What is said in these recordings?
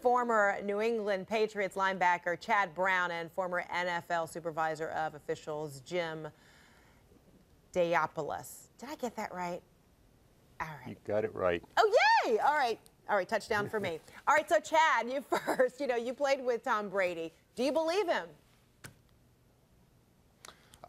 Former New England Patriots linebacker Chad Brown and former NFL supervisor of officials Jim Daopoulos. Did I get that right? All right. You got it right. Oh, yay! All right. All right, touchdown for me. All right, so Chad, you first. You know, you played with Tom Brady. Do you believe him?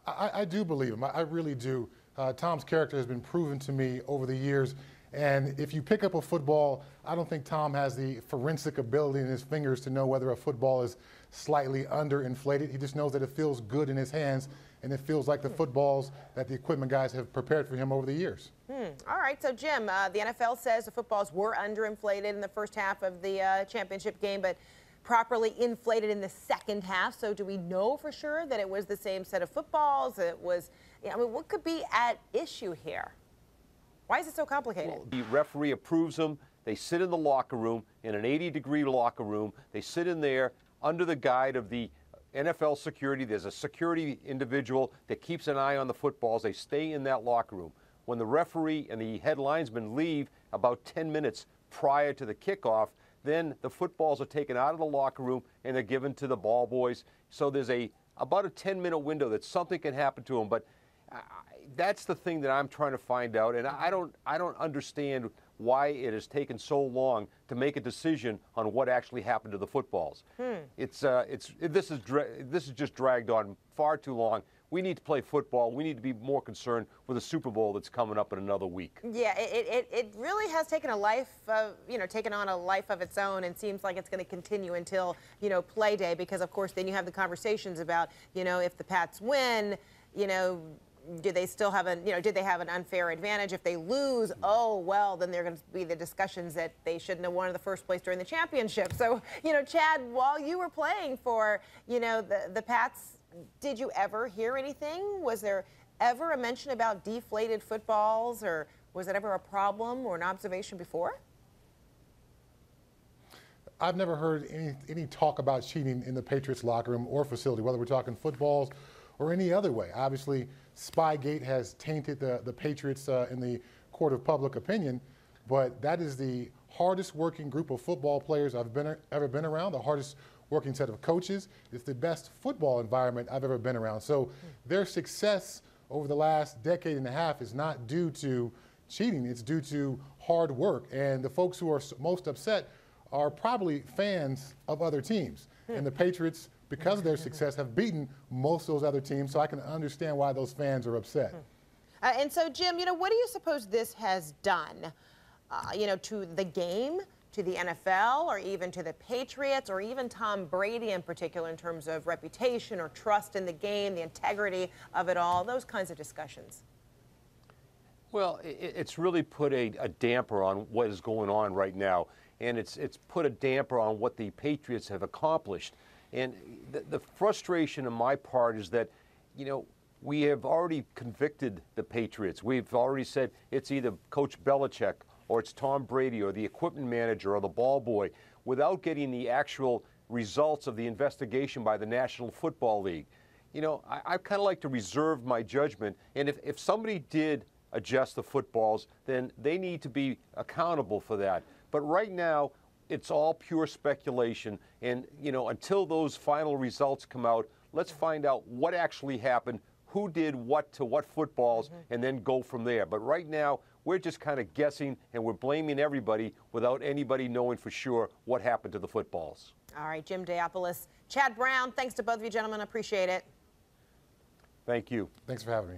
I do believe him. I really do. Tom's character has been proven to me over the years. And if you pick up a football, I don't think Tom has the forensic ability in his fingers to know whether a football is slightly underinflated. He just knows that it feels good in his hands, and it feels like the footballs that the equipment guys have prepared for him over the years. All right, so Jim, the NFL says the footballs were underinflated in the first half of the championship game, but properly inflated in the second half. So do we know for sure that it was the same set of footballs? It was, I mean, what could be at issue here? Why is it so complicated? Well, the referee approves them. They sit in the locker room, in an 80-degree locker room. They sit in there under the guide of the NFL security. There's a security individual that keeps an eye on the footballs. They stay in that locker room. When the referee and the head linesman leave about 10 minutes prior to the kickoff, then the footballs are taken out of the locker room and they're given to the ball boys. So there's about a 10-minute window that something can happen to them. But that's the thing that I'm trying to find out, and I don't understand why it has taken so long to make a decision on what actually happened to the footballs. This is just dragged on far too long. We need to play football. We need to be more concerned with the Super Bowl that's coming up in another week. Yeah, it really has taken a life of, taken on a life of its own, and seems like it's going to continue until, play day, because of course then you have the conversations about, if the Pats win, do they still have did they have an unfair advantage? If they lose, oh, well, then they're going to be the discussions that they shouldn't have won in the first place during the championship. So, Chad, while you were playing for, the Pats, did you ever hear anything? Was there ever a mention about deflated footballs, or was it ever a problem or an observation before? I've never heard any talk about cheating in the Patriots locker room or facility, whether we're talking footballs or any other way. Obviously, Spygate has tainted the Patriots in the court of public opinion, but that is the hardest working group of football players I've ever been around, the hardest working set of coaches. It's the best football environment I've ever been around. So their success over the last decade and a half is not due to cheating, it's due to hard work. And the folks who are most upset are probably fans of other teams. And the Patriots, because of their success, have beaten most of those other teams, so I can understand why those fans are upset. And so, Jim, what do you suppose this has done, to the game, to the NFL, or even to the Patriots, or even Tom Brady in particular, in terms of reputation or trust in the game, the integrity of it all, those kinds of discussions? Well, it's really put a damper on what is going on right now, and it's put a damper on what the Patriots have accomplished. And the frustration on my part is that, we have already convicted the Patriots. We've already said it's either Coach Belichick or it's Tom Brady or the equipment manager or the ball boy, without getting the actual results of the investigation by the National Football League. I kind of like to reserve my judgment, and if somebody did adjust the footballs, then they need to be accountable for that. But right now, it's all pure speculation, and until those final results come out, let's find out what actually happened, who did what to what footballs, and then go from there. But right now, we're just kind of guessing, and we're blaming everybody without anybody knowing for sure what happened to the footballs. All right, Jim Daopoulos, Chad Brown, thanks to both of you gentlemen. I appreciate it. Thank you. Thanks for having me.